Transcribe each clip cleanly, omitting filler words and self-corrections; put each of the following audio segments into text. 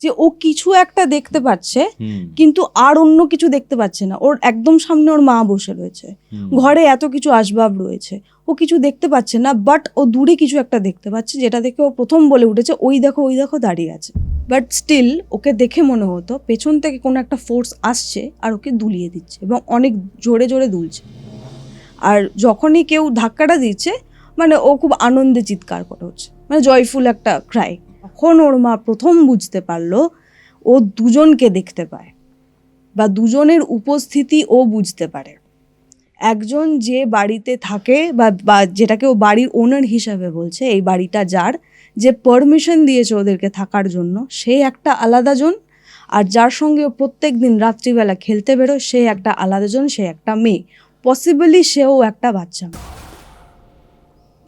যে ও কিছু একটা দেখতে পাচ্ছে কিন্তু আর অন্য কিছু দেখতে পাচ্ছে না। ওর একদম সামনে ওর মা বসে রয়েছে, ঘরে এত কিছু আসবাব রয়েছে, ও কিছু দেখতে পাচ্ছে না, বাট ও দূরে কিছু একটা দেখতে পাচ্ছে, যেটা দেখে ও প্রথম বলে উঠেছে ওই দেখো দাঁড়িয়ে আছে। বাট স্টিল ওকে দেখে মনে হতো পেছন থেকে কোনো একটা ফোর্স আসছে আর ওকে দুলিয়ে দিচ্ছে, এবং অনেক জোরে জোরে দুলছে। আর যখনই কেউ ধাক্কাটা দিচ্ছে মানে ও খুব আনন্দে চিৎকার করে হচ্ছে, মানে জয়ফুল একটা ক্রাই। তখন ওর মা প্রথম বুঝতে পারলো ও দুজনকে দেখতে পায়, বা দুজনের উপস্থিতি ও বুঝতে পারে। একজন যে বাড়িতে থাকে বা যেটাকে ও বাড়ির ওনার হিসাবে বলছে, এই বাড়িটা যার, যে পারমিশন দিয়েছে ওদেরকে থাকার জন্য, সে একটা আলাদা জন। আর যার সঙ্গে ও প্রত্যেক দিন রাত্রিবেলা খেলতে বেরোয় সে একটা আলাদা জন, সে একটা মেয়ে, পসিবলি সেও একটা বাচ্চা,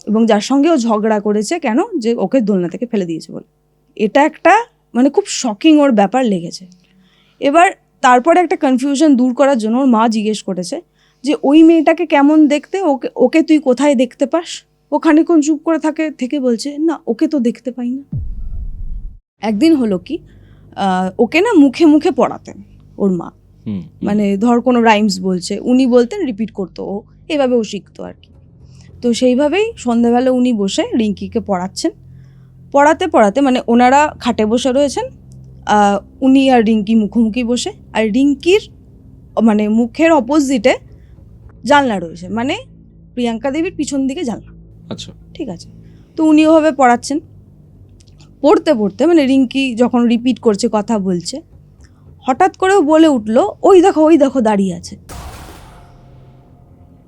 এবং যার সঙ্গে ও ঝগড়া করেছে কেন, যে ওকে দোলনা থেকে ফেলে দিয়েছে বলে। এটা একটা মানে খুব শকিং ওর ব্যাপার লেগেছে। এবার তারপরে একটা কনফিউশন দূর করার জন্য ওর মা জিজ্ঞেস করেছে যে ওই মেয়েটাকে কেমন দেখতে, ওকে তুই কোথায় দেখতে পাস? ও খানিকক্ষণ চুপ করে থেকে বলছে না, ওকে তো দেখতে পাই না। একদিন হলো কি, ওকে না মুখে মুখে পড়াতেন ওর মা, মানে ধর কোনো রাইমস বলছে, উনি বলতেন, রিপিট করতো, ও এভাবে ও শিখতো আর কি। তো সেইভাবেই সন্ধ্যাবেলা উনি বসে রিঙ্কিকে পড়াচ্ছেন। পড়াতে পড়াতে মানে ওনারা খাটে বসে রয়েছেন, উনি আর রিঙ্কি মুখোমুখি বসে, আর রিঙ্কির মানে মুখের অপোজিটে জানলা রয়েছে, মানে প্রিয়াঙ্কা দেবীর পিছন দিকে জানলা। আচ্ছা, ঠিক আছে। তো উনি ওভাবে পড়াচ্ছেন, পড়তে পড়তে মানে রিঙ্কি যখন রিপিট করছে, কথা বলছে, হঠাৎ করেও বলে উঠলো ওই দেখো দাঁড়িয়ে আছে।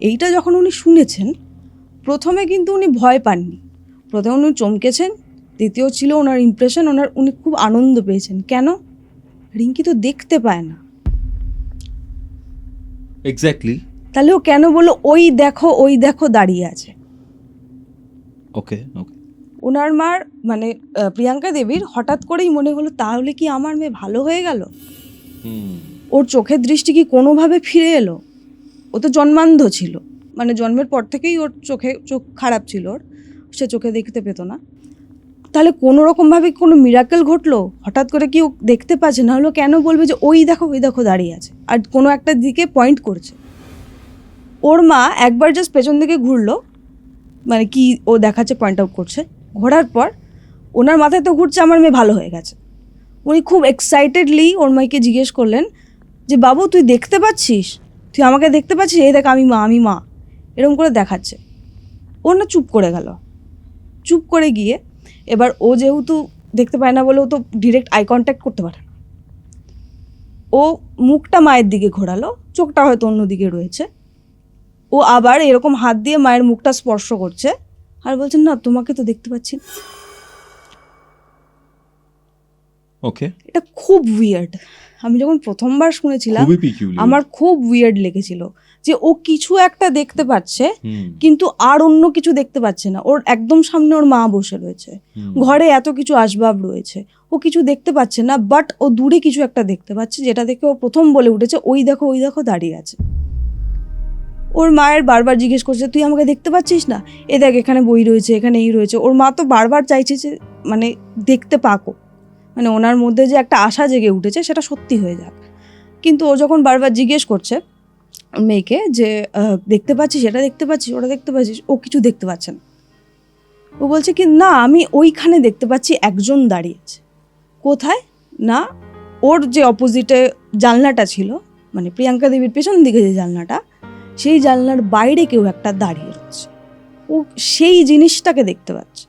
এইটা যখন উনি শুনেছেন, প্রথমে কিন্তু উনি ভয় পাননি, প্রথমে উনি চমকেছেন, দ্বিতীয় ছিল ওনার ইমপ্রেশন, উনি খুব আনন্দ পেয়েছেন। কেন? রিঙ্কি তো দেখতে পায় না। এক্স্যাক্টলি। তাহলে ও কেন বললো ওই দেখো দাঁড়িয়ে আছে? ওকে ওকে। ওনার মার মানে প্রিয়াঙ্কা দেবীর হঠাৎ করেই মনে হলো তাহলে কি আমার মেয়ে ভালো হয়ে গেল? ওর চোখের দৃষ্টি কি কোনোভাবে ফিরে এলো? ও তো জন্মান্ধ ছিল, মানে জন্মের পর থেকেই ওর চোখ খারাপ ছিল, ওর সে চোখে দেখতে পেত না। তাহলে কোনো রকমভাবে কোনো মিরাকেল ঘটলো, হঠাৎ করে কি ও দেখতে পাচ্ছে? না হলো কেন বলবে যে ওই দেখো দাঁড়িয়ে আছে আর কোনো একটা দিকে পয়েন্ট করছে? ওর মা একবার জাস্ট পেছন দিকে ঘুরলো, মানে কি ও দেখাচ্ছে, পয়েন্ট আউট করছে। ঘোরার পর ওনার মাথায় তো ঘুরছে আমার মেয়ে ভালো হয়ে গেছে। উনি খুব এক্সাইটেডলি ওর মাইকে জিজ্ঞেস করলেন যে বাবু তুই দেখতে পাচ্ছিস, তুই আমাকে দেখতে পাচ্ছিস, এই দেখ আমি মা, এরকম করে দেখাচ্ছে। ও না চুপ করে গেল। চুপ করে গিয়ে এবার ও যেহেতু দেখতে পায় না বলে ও তো ডিরেক্ট আই কন্ট্যাক্ট করতে পারে না, ও মুখটা মায়ের দিকে ঘোরালো, চোখটা হয়তো অন্যদিকে রয়েছে। ও আবার এরকম হাত দিয়ে মায়ের মুখটা স্পর্শ করছে আর বলছেন না তোমাকে তো দেখতে পাচ্ছি। ওকে, এটা খুব উইয়ার্ড। আমি যখন প্রথমবার শুনেছিলাম আমার খুব উইয়ার্ড লেগেছিল যে ও কিছু একটা দেখতে পাচ্ছে কিন্তু আর অন্য কিছু দেখতে পাচ্ছে না। ওর একদম সামনে ওর মা বসে রয়েছে, ঘরে এত কিছু আসবাব রয়েছে, ও কিছু দেখতে পাচ্ছে না, বাট ও দূরে কিছু একটা দেখতে পাচ্ছে, যেটা দেখে ও প্রথম বলে উঠেছে ওই দেখো দাঁড়িয়ে আছে। ওর মায়ের বারবার জিজ্ঞেস করছে তুই আমাকে দেখতে পাচ্ছিস না, এ দেখ এখানে বই রয়েছে, এখানে এই রয়েছে। ওর মা তো বারবার চাইছে যে মানে দেখতে পাকো, মানে ওনার মধ্যে যে একটা আশা জেগে উঠেছে সেটা সত্যি হয়ে যাক। কিন্তু ও যখন বারবার জিজ্ঞেস করছে মেয়েকে যে দেখতে পাচ্ছিস, এটা দেখতে পাচ্ছিস, ওটা দেখতে পাচ্ছিস, ও কিছু দেখতে পাচ্ছে না। ও বলছে কি না আমি ওইখানে দেখতে পাচ্ছি একজন দাঁড়িয়ে আছে। কোথায়? না ওর যে অপোজিটে জানলাটা ছিল, মানে প্রিয়াঙ্কা দেবীর পেছন দিকে যে জানলাটা, সেই জানলার বাইরে কেউ একটা দাঁড়িয়ে রয়েছে, ও সেই জিনিসটাকে দেখতে পাচ্ছে।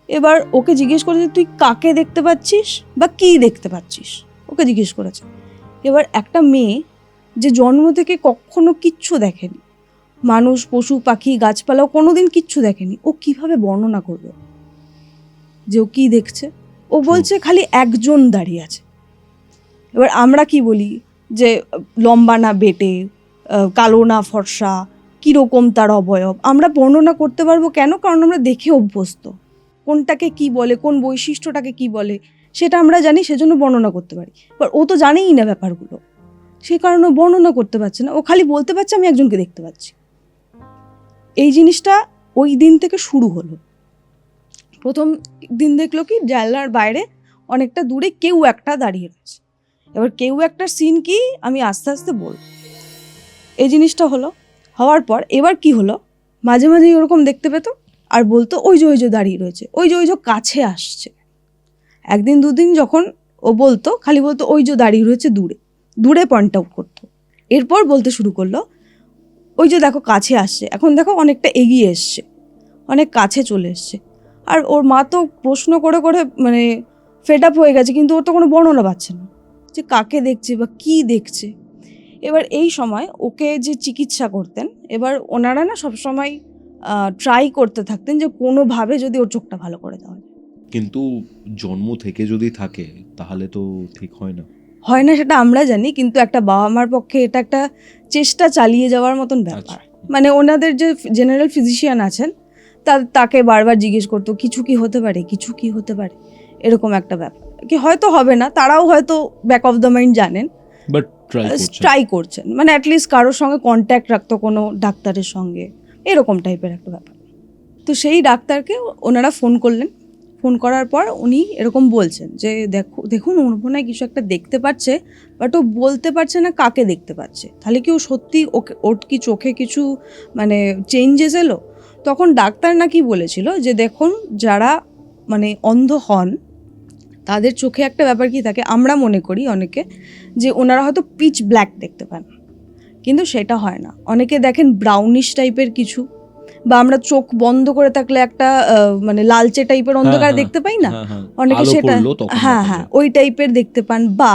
এবার ওকে জিজ্ঞেস করেছে তুই কাকে দেখতে পাচ্ছিস বা কি দেখতে পাচ্ছিস, ওকে জিজ্ঞেস করেছে। এবার একটা মেয়ে যে জন্ম থেকে কখনো কিচ্ছু দেখেনি, মানুষ পশু পাখি গাছপালাও কোনোদিন কিচ্ছু দেখেনি, ও কিভাবে বর্ণনা করবে যে ও কি দেখছে? ও বলছে খালি একজন দাঁড়িয়ে আছে। এবার আমরা কি বলি যে লম্বা না বেটে, কালো না ফর্সা, কীরকম তার অবয়ব, আমরা বর্ণনা করতে পারবো কেন? কারণ আমরা দেখে অভ্যস্ত, কোনটাকে কি বলে, কোন বৈশিষ্ট্যটাকে কি বলে সেটা আমরা জানি, সেজন্য বর্ণনা করতে পারি। এবার ও তো জানেই না ব্যাপারগুলো, সেই কারণে বর্ণনা করতে পারছে না, ও খালি বলতে পারছে আমি একজনকে দেখতে পাচ্ছি। এই জিনিসটা ওই দিন থেকে শুরু হলো। প্রথম দিন দেখলো কি জানলার বাইরে অনেকটা দূরে কেউ একটা দাঁড়িয়ে রয়েছে। এবার কেউ একটা সিন কি আমি আস্তে আস্তে বলব। এই জিনিসটা হলো, হওয়ার পর এবার কি হলো, মাঝে মাঝে ওরকম দেখতে পেত আর বলতো ওই যে দাঁড়িয়ে রয়েছে, ওই যে কাছে আসছে। একদিন দুদিন যখন ও বলতো, খালি বলতো ওই যে দাঁড়িয়ে রয়েছে দূরে, দূরে পয়েন্ট আউট করতো। এরপর বলতে শুরু করলো ওই যে দেখো কাছে আসছে, এখন দেখো অনেকটা এগিয়ে এসছে, অনেক কাছে চলে এসছে। আর ওর মা তো প্রশ্ন করে করে মানে ফেড আপ হয়ে গেছে, কিন্তু ওর তো কোনো বর্ণনা পাচ্ছে না যে কাকে দেখছে বা কি দেখছে। এবার এই সময় ওকে যে চিকিৎসা করতেন, এবার ওনারা না সবসময় ট্রাই করতে থাকতেন যে কোনোভাবে যদি ওর চোখটা ভালো করে দেওয়া যায়। কিন্তু জন্ম থেকে যদি থাকে তাহলে তো ঠিক হয় না। হয় না সেটা আমরা জানি, কিন্তু একটা বাবা মার পক্ষে এটা একটা চেষ্টা চালিয়ে যাওয়ার মতন ব্যাপার। মানে ওনাদের যে জেনারেল ফিজিশিয়ান আছেন তাকে বারবার জিজ্ঞেস করতো কিছু কি হতে পারে, কিছু কি হতে পারে, এরকম একটা ব্যাপার কি হয়তো হবে না, তারাও হয়তো ব্যাক অফ দ্য মাইন্ড জানেন, বাট ট্রাই করছেন, মানে অ্যাটলিস্ট কারোর সঙ্গে কন্ট্যাক্ট রাখতো কোনো ডাক্তারের সঙ্গে, এরকম টাইপের একটা ব্যাপার। তো সেই ডাক্তারকে ওনারা ফোন করলেন, ফোন করার পর উনি এরকম বলছেন যে দেখুন ওর মনে হয় কিছু একটা দেখতে পাচ্ছে, বাট ও বলতে পারছে না কাকে দেখতে পাচ্ছে। তাহলে কি ও সত্যি ওর কি চোখে কিছু মানে চেঞ্জেস এলো? তখন ডাক্তার নাকি বলেছিল যে দেখুন যারা মানে অন্ধ হন তাদের চোখে একটা ব্যাপার কি থাকে, আমরা মনে করি অনেকে যে ওনারা হয়তো পিচ ব্ল্যাক দেখতে পান, কিন্তু সেটা হয় না। অনেকে দেখেন ব্রাউনিশ টাইপের কিছু, বা আমরা চোখ বন্ধ করে থাকলে একটা মানে লালচে টাইপের অন্ধকার দেখতে পাই না, অনেকে সেটা হ্যাঁ ওই টাইপের দেখতে পান, বা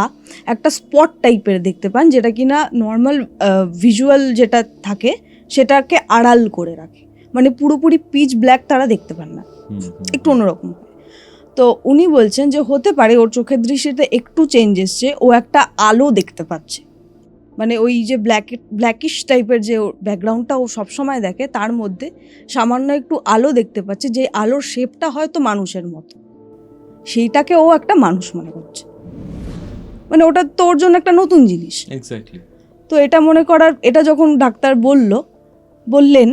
একটা স্পট টাইপের দেখতে পান যেটা কিনা নর্মাল ভিজুয়াল যেটা থাকে সেটাকে আড়াল করে রাখে, মানে পুরোপুরি পিচ ব্ল্যাক তারা দেখতে পান না, একটু অন্যরকম। তো উনি বলছেন যে হতে পারে ওর চোখের দৃষ্টিতে একটু চেঞ্জ এসছে, ও একটা আলো দেখতে পাচ্ছে, মানে ওই যে ব্ল্যাকিশ টাইপের যে ব্যাকগ্রাউন্ডটা ও সবসময় দেখে তার মধ্যে সামান্য একটু আলো দেখতে পাচ্ছে, যে আলোর শেপটা হয়তো মানুষের মতো, সেইটাকে ও একটা মানুষ মনে করছে। মানে ওটা তো ওর জন্য একটা নতুন জিনিস। এক্স্যাক্টলি। তো এটা মনে করার, এটা যখন ডাক্তার বললেন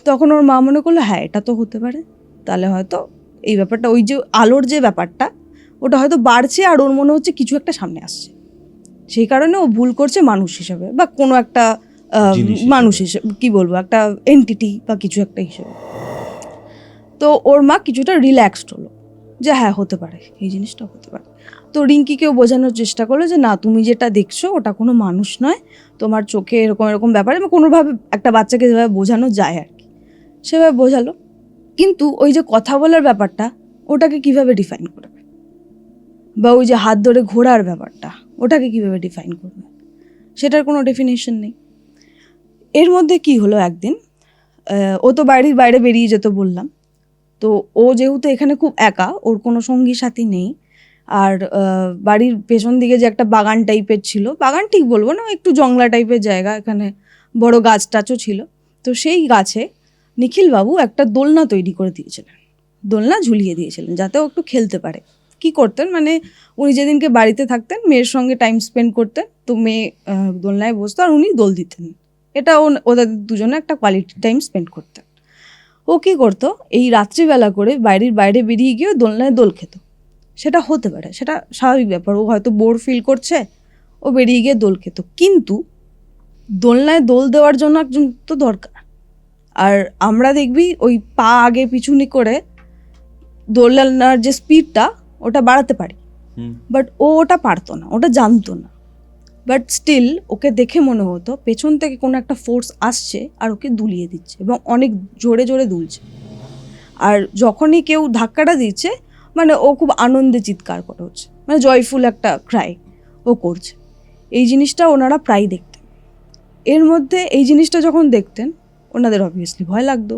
তখন ওর মা মনে করলো হ্যাঁ এটা তো হতে পারে, তাহলে হয়তো এই ব্যাপারটা ওই যে আলোর যে ব্যাপারটা ওটা হয়তো বাড়ছে আর ওর মনে হচ্ছে কিছু একটা সামনে আসছে, সেই কারণে ও ভুল করছে মানুষ হিসেবে বা কোনো একটা মানুষ হিসেবে, কি বলবো, একটা এন্টিটি বা কিছু একটা হিসেবে। তো ওর মা কিছুটা রিল্যাক্সড হলো যে হ্যাঁ হতে পারে, এই জিনিসটা হতে পারে। তো রিঙ্কিকেও বোঝানোর চেষ্টা করলো যে না তুমি যেটা দেখছো ওটা কোনো মানুষ নয়, তোমার চোখে এরকম এরকম ব্যাপার, এবং কোনোভাবে একটা বাচ্চাকে যেভাবে বোঝানো যায় আর কি সেভাবে বোঝালো। কিন্তু ওই যে কথা বলার ব্যাপারটা ওটাকে কিভাবে ডিফাইন করবে, বা ওই যে হাত ধরে ঘোরার ব্যাপারটা ওটাকে কিভাবে ডিফাইন করবে, সেটার কোনো ডেফিনেশন নেই। এর মধ্যে কি হলো, একদিন ও তো বাড়ির বাইরে বেরিয়ে যেত বললাম, তো ও যেহেতু এখানে খুব একা, ওর কোনো সঙ্গী সাথী নেই, আর বাড়ির পেছন দিকে যে একটা বাগান টাইপের ছিল, বাগান ঠিক বলবো না, একটু জংলা টাইপের জায়গা, এখানে বড় গাছ টাছও ছিল, তো সেই গাছে নিখিলবাবু একটা দোলনা তৈরি করে দিয়েছিলেন, দোলনা ঝুলিয়ে দিয়েছিলেন যাতে ও একটু খেলতে পারে। কি করতেন, মানে উনি যেদিনকে বাড়িতে থাকতেন মেয়ের সঙ্গে টাইম স্পেন্ড করতেন, তো মেয়ে দোলনায় বসতো আর উনি দোল দিতেন, এটা ওদের দুজনে একটা কোয়ালিটি টাইম স্পেন্ড করতেন। ও কী করতো, এই রাত্রিবেলা করে বাড়ির বাইরে বেরিয়ে গিয়ে দোলনায় দোল খেত, সেটা হতে পারে, সেটা স্বাভাবিক ব্যাপার, ও হয়তো বোর ফিল করছে, ও বেরিয়ে গিয়ে দোল খেত, কিন্তু দোলনায় দোল দেওয়ার জন্য একজন তো দরকার, আর আমরা দেখবি ওই পা আগে পিছুনি করে দোলনার যে স্পিডটা ওটা বাড়াতে পারি, বাট ও ওটা পারতো না, ওটা জানতো না, বাট স্টিল ওকে দেখে মনে হতো পেছন থেকে কোনো একটা ফোর্স আসছে আর ওকে দুলিয়ে দিচ্ছে, এবং অনেক জোরে জোরে দুলছে, আর যখনই কেউ ধাক্কাটা দিচ্ছে মানে ও খুব আনন্দে চিৎকার করে হচ্ছে, মানে জয়ফুল একটা ক্রাই ও করছে। এই জিনিসটা ওনারা প্রায় দেখতেন। এর মধ্যে এই জিনিসটা যখন দেখতেন ওনাদের অবভিয়াসলি ভয় লাগতো,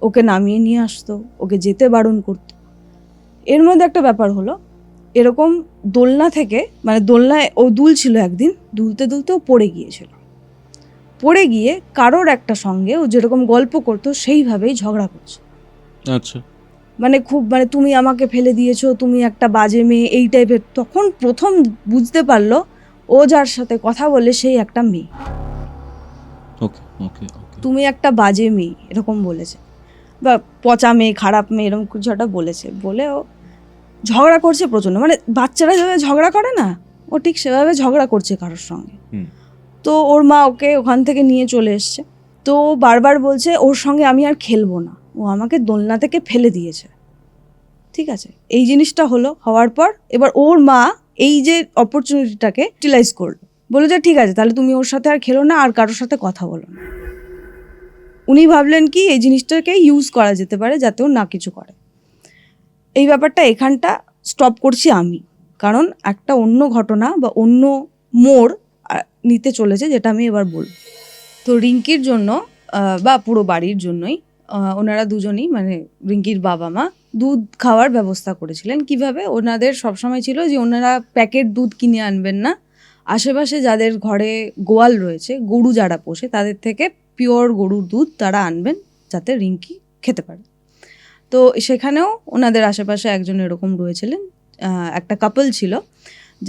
ওকে নামিয়ে নিয়ে আসতো, ওকে যেতে বারণ করতো। এর মধ্যে একটা ব্যাপার হলো, এরকম দোলনা থেকে, মানে দোলনায় ও দুলছিল, একদিন দুলতে দুলতে ও পড়ে গিয়েছিল, পড়ে গিয়ে কারোর একটা সঙ্গে ও যেরকম গল্প করতো সেইভাবেই ঝগড়া করছে। আচ্ছা, মানে খুব, মানে তুমি আমাকে ফেলে দিয়েছো, তুমি একটা বাজে মেয়ে, এই টাইপের। তখন প্রথম বুঝতে পারলো ও যার সাথে কথা বলে সেই একটা মেয়ে, ওকে ওকে ওকে, তুমি একটা বাজে মেয়ে এরকম বলেছে, বা পচা মেয়ে, খারাপ মেয়ে, এরকম কিছু একটা বলেছে, বলে ও ঝগড়া করছে প্রচণ্ড, মানে বাচ্চারা যেভাবে ঝগড়া করে না, ও ঠিক সেভাবে ঝগড়া করছে কারোর সঙ্গে। তো ওর মা ওকে ওখান থেকে নিয়ে চলে এসছে। তো বারবার বলছে ওর সঙ্গে আমি আর খেলবো না, ও আমাকে দোলনা থেকে ফেলে দিয়েছে। ঠিক আছে, এই জিনিসটা হওয়ার পর এবার ওর মা এই যে অপরচুনিটিটাকে ইউটিলাইজ করলো, বলে যে ঠিক আছে তাহলে তুমি ওর সাথে আর খেলো না, আর কারোর সাথে কথা বলো না। উনি ভাবলেন কি এই জিনিসটাকে ইউজ করা যেতে পারে যাতে ও না কিছু করে। এই ব্যাপারটা এখানটা স্টপ করছি আমি, কারণ একটা অন্য ঘটনা বা অন্য মোড় নিতে চলেছে, যেটা আমি এবার বলব। তো রিঙ্কির জন্য বা পুরো বাড়ির জন্যই ওনারা দুজনেই, মানে রিঙ্কির বাবা মা দুধ খাওয়ার ব্যবস্থা করেছিলেন। কিভাবে? ওনাদের সবসময় ছিল যে ওনারা প্যাকেট দুধ কিনে আনবেন না, আশেপাশে যাদের ঘরে গোয়াল রয়েছে, গরু যারা পোষে, তাদের থেকে পিওর গরুর দুধ তারা আনবেন যাতে রিঙ্কি খেতে পারে। তো সেখানেও ওনাদের আশেপাশে একজন এরকম রয়েছিলেন, একটা কাপল ছিল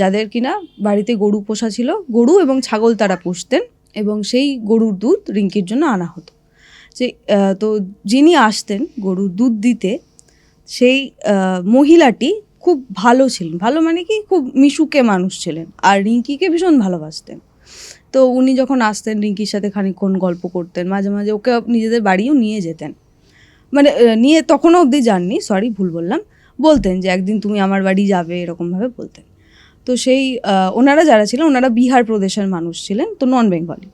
যাদের কিনা বাড়িতে গরু পোষা ছিল, গরু এবং ছাগল তারা পুষতেন, এবং সেই গরুর দুধ রিঙ্কির জন্য আনা হতো। যে তো যিনি আসতেন গরুর দুধ দিতে, সেই মহিলাটি খুব ভালো ছিলেন, ভালো মানে কি খুব মিশুকে মানুষ ছিলেন, আর রিঙ্কিকে ভীষণ ভালোবাসতেন। তো উনি যখন আসতেন রিঙ্কির সাথে খানিকক্ষণ গল্প করতেন, মাঝে মাঝে ওকে নিজেদের বাড়িও নিয়ে যেতেন, মানে নিয়ে তখনও অবধি যাননি, সরি ভুল বললাম, বলতেন যে একদিন তুমি আমার বাড়ি যাবে, এরকমভাবে বলতেন। তো সেই ওনারা যারা ছিলেন ওনারা বিহার প্রদেশের মানুষ ছিলেন, তো নন বেঙ্গলি,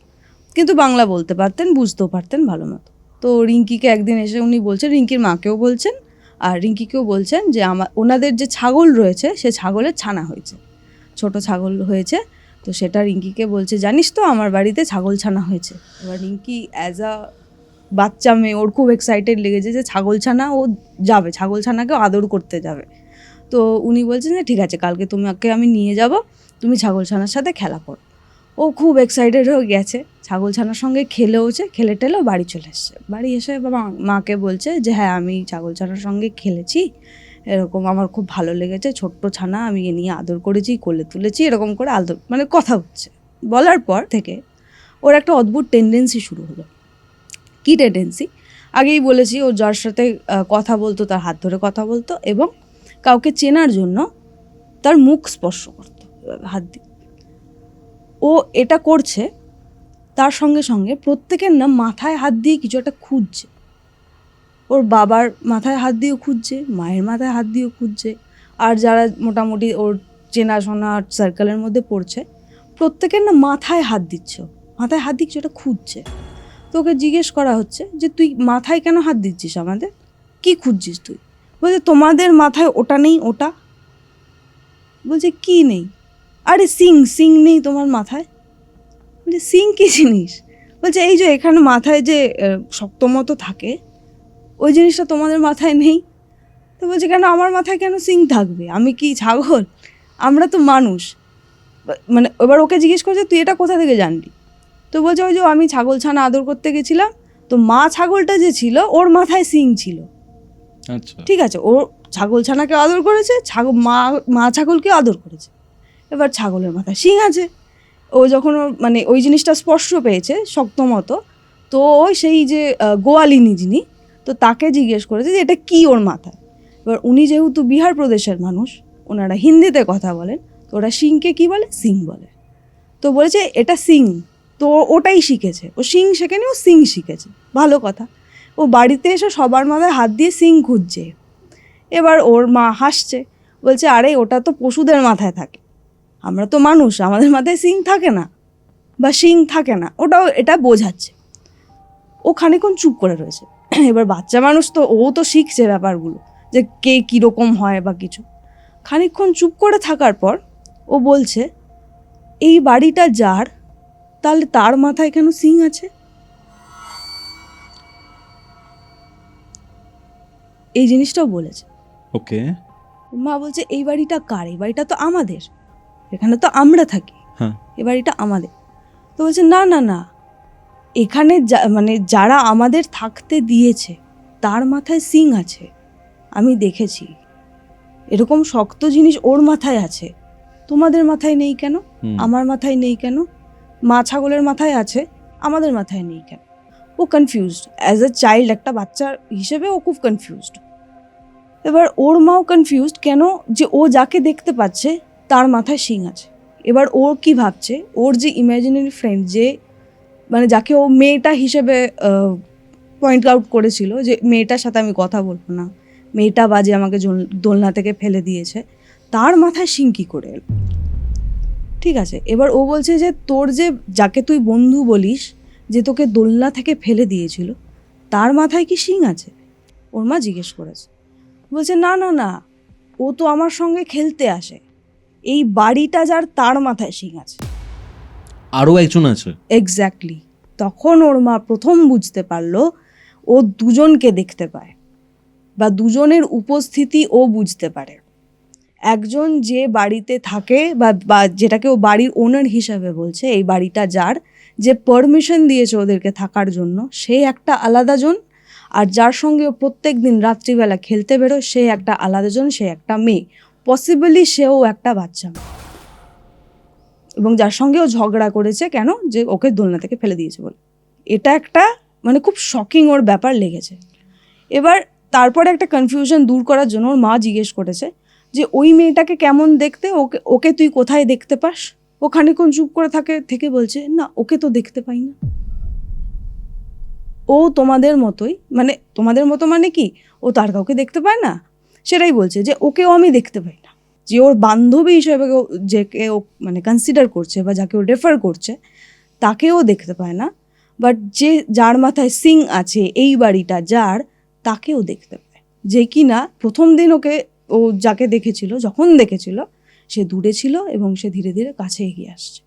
কিন্তু বাংলা বলতে পারতেন, বুঝতেও পারতেন ভালো মতো। তো রিঙ্কিকে একদিন এসে উনি বলছেন, রিঙ্কির মাকেও বলছেন আর রিঙ্কিকেও বলছেন যে ওনাদের যে ছাগল রয়েছে সে ছাগলের ছানা হয়েছে, ছোট ছাগল হয়েছে। তো সেটা রিঙ্কিকে বলছে, জানিস তো আমার বাড়িতে ছাগল ছানা হয়েছে। এবার রিঙ্কি অ্যাজ আ বাচ্চা মেয়ে, ওর খুব এক্সাইটেড লেগেছে যে ছাগল ছানা, ও যাবে ছাগল ছানাকে আদর করতে যাবে। তো উনি বলছেন যে ঠিক আছে কালকে তোমাকে আমি নিয়ে যাব, তুমি ছাগল ছানার সাথে খেলা করো। ও খুব এক্সাইটেড হয়ে গেছে, ছাগল ছানার সঙ্গে খেলেওছে, খেলে টেলেও বাড়ি চলে এসছে। বাড়ি এসে মাকে বলছে যে হ্যাঁ আমি ছাগল ছানার সঙ্গে খেলেছি, এরকম আমার খুব ভালো লেগেছে, ছোট্ট ছানা, আমি এ নিয়ে আদর করেছি, কোলে তুলেছি, এরকম করে আদর মানে কথা হচ্ছে। বলার পর থেকে ওর একটা অদ্ভুত টেন্ডেন্সি শুরু হলো। কী টেন্ডেন্সি? আগেই বলেছি, ও যার সাথে কথা বলতো তার হাত ধরে কথা বলতো, এবং কাউকে চেনার জন্য তার মুখ স্পর্শ করতো হাত দিয়ে। ও এটা করছে, তার সঙ্গে সঙ্গে প্রত্যেকের না মাথায় হাত দিয়ে কিছু একটা খুঁজছে। ওর বাবার মাথায় হাত দিয়েও খুঁজছে, মায়ের মাথায় হাত দিয়েও খুঁজছে, আর যারা মোটামুটি ওর চেনাশোনা সার্কেলের মধ্যে পড়ছে প্রত্যেকের না মাথায় হাত দিচ্ছ, মাথায় হাত দিয়ে কিছু একটা খুঁজছে। তো ওকে জিজ্ঞেস করা হচ্ছে যে তুই মাথায় কেন হাত দিচ্ছিস, আমাদের কি খুঁজছিস তুই? বলছে তোমাদের মাথায় ওটা নেই, ওটা। বলছে কি নেই? আরে সিং নেই তোমার মাথায়। বলছে সিং কী জিনিস? বলছে এই যে এখানে মাথায় যে শক্ত মতো থাকে, ওই জিনিসটা তোমাদের মাথায় নেই। তো বলছে কেন আমার মাথায় কেন সিং থাকবে, আমি কি ছাগল? আমরা তো মানুষ। মানে এবার ওকে জিজ্ঞেস করছে তুই এটা কোথা থেকে জানলি? তো বলছে ওই যে আমি ছাগল ছানা আদর করতে গেছিলাম, তো মা ছাগলটা যে ছিল ওর মাথায় সিং ছিল। আচ্ছা, ঠিক আছে, ও ছাগল ছানাকে আদর করেছে, মা ছাগলকে আদর করেছে, এবার ছাগলের মাথায় শিং আছে। ও যখন মানে ওই জিনিসটা স্পর্শ পেয়েছে শক্ত মতো, তো সেই যে গোয়ালিনী যিনি, তো তাকে জিজ্ঞেস করেছে যে এটা কি ওর মাথায়। এবার উনি যেহেতু বিহার প্রদেশের মানুষ, ওনারা হিন্দিতে কথা বলেন, তো ওরা শিংকে কি বলে, সিং বলে। তো বলেছে এটা সিং, তো ওটাই শিখেছে, ও শিং শেখেনি, ও সিং শিখেছে, ভালো কথা। ও বাড়িতে এসে সবার মাথায় হাত দিয়ে সিং খুঁজছে। এবার ওর মা হাসছে, বলছে আরে ওটা তো পশুদের মাথায় থাকে, আমরা তো মানুষ, আমাদের মাথায় সিং থাকে না বা শিং থাকে না, ওটাও এটা বোঝাচ্ছে। ও খানিকক্ষণ চুপ করে রয়েছে। এবার বাচ্চা মানুষ তো, ও তো শিখছে ব্যাপারগুলো যে কে কীরকম হয় বা কিছু। খানিকক্ষণ চুপ করে থাকার পর ও বলছে এই বাড়িটা যার, তাহলে তার মাথায় কেন সিং আছে? এই জিনিসটাও বলেছে। ওকে। মা বলছে এই বাড়িটা কার? এই বাড়িটা তো আমাদের, এখানে তো আমরা থাকি, হ্যাঁ, এ বাড়িটা আমাদের। তো বলছে না না না, এখানে মানে যারা আমাদের থাকতে দিয়েছে তার মাথায় সিং আছে, আমি দেখেছি, এরকম শক্ত জিনিস ওর মাথায় আছে, তোমাদের মাথায় নেই কেন? আমার মাথায় নেই কেন? মা ছাগলের মাথায় আছে, আমাদের মাথায় নেই কেন? ও কনফিউজড, অ্যাজ এ চাইল্ড, একটা বাচ্চার হিসেবে ও খুব কনফিউজড। এবার ওর মাও কনফিউজড কেন, যে ও যাকে দেখতে পাচ্ছে তার মাথায় শিং আছে। এবার ওর কি ভাবছে, ওর যে ইমাজিনারি ফ্রেন্ড, যে মানে যাকে ও মেয়েটা হিসেবে পয়েন্ট আউট করেছিল, যে মেয়েটার সাথে আমি কথা বলবো না, মেয়েটা বাজে, আমাকে দোলনা থেকে ফেলে দিয়েছে, তার মাথায় শিং কী করে এলো? ঠিক আছে, এবার ও বলছে যে তোর যে যাকে তুই বন্ধু বলিস, যে তোকে দোলনা থেকে ফেলে দিয়েছিল, তার মাথায় কি শিং আছে? ওর মা জিজ্ঞেস করেছে। বলছে না না না, ও তো আমার সঙ্গে খেলতে আসে, এই বাড়িটা যার, তার মাথায় শিং আছে। আরও একজন আছে? এক্স্যাক্টলি। তখন ওর মা প্রথম বুঝতে পারলো ও দুজনকে দেখতে পায়, বা দুজনের উপস্থিতি ও বুঝতে পারে। একজন যে বাড়িতে থাকে, বা যেটাকে ও বাড়ির ওনার হিসাবে বলছে, এই বাড়িটা যার, যে পারমিশন দিয়েছে ওদেরকে থাকার জন্য, সে একটা আলাদা জন। আর যার সঙ্গে ও প্রত্যেক দিন রাত্রিবেলা খেলতে বেরোয়, সে একটা আলাদা জন, সে একটা মেয়ে, পসিবলি সেও একটা বাচ্চা মেয়ে। এবং যার সঙ্গে ও ঝগড়া করেছে কেন, যে ওকে দোলনা থেকে ফেলে দিয়েছে বলে। এটা একটা মানে খুব শকিং ওর ব্যাপার লেগেছে। এবার তারপরে একটা কনফিউশন দূর করার জন্য ওর মা জিজ্ঞেস করেছে যে ওই মেয়েটাকে কেমন দেখতে, ওকে তুই কোথায় দেখতে পাস? ও খানিকক্ষণ চুপ করে থেকে বলছে, না ওকে তো দেখতে পাই না। ও তোমাদের মতোই, মানে তোমাদের মতো মানে কি, ও তার কাউকে দেখতে পায় না, সেটাই বলছে যে ওকেও আমি দেখতে পাই না। যে ওর বান্ধবী হিসেবে যাকে ও মানে কনসিডার করছে, বা যাকে ও রেফার করছে, তাকেও দেখতে পায় না। বাট যার মাথায় সিং আছে, এই বাড়িটা যার, তাকেও দেখতে পায়। যে কি না প্রথম দিন ও যাকে দেখেছিল, যখন দেখেছিল, সে দূরে ছিল এবং সে ধীরে ধীরে কাছে এগিয়ে আসছে।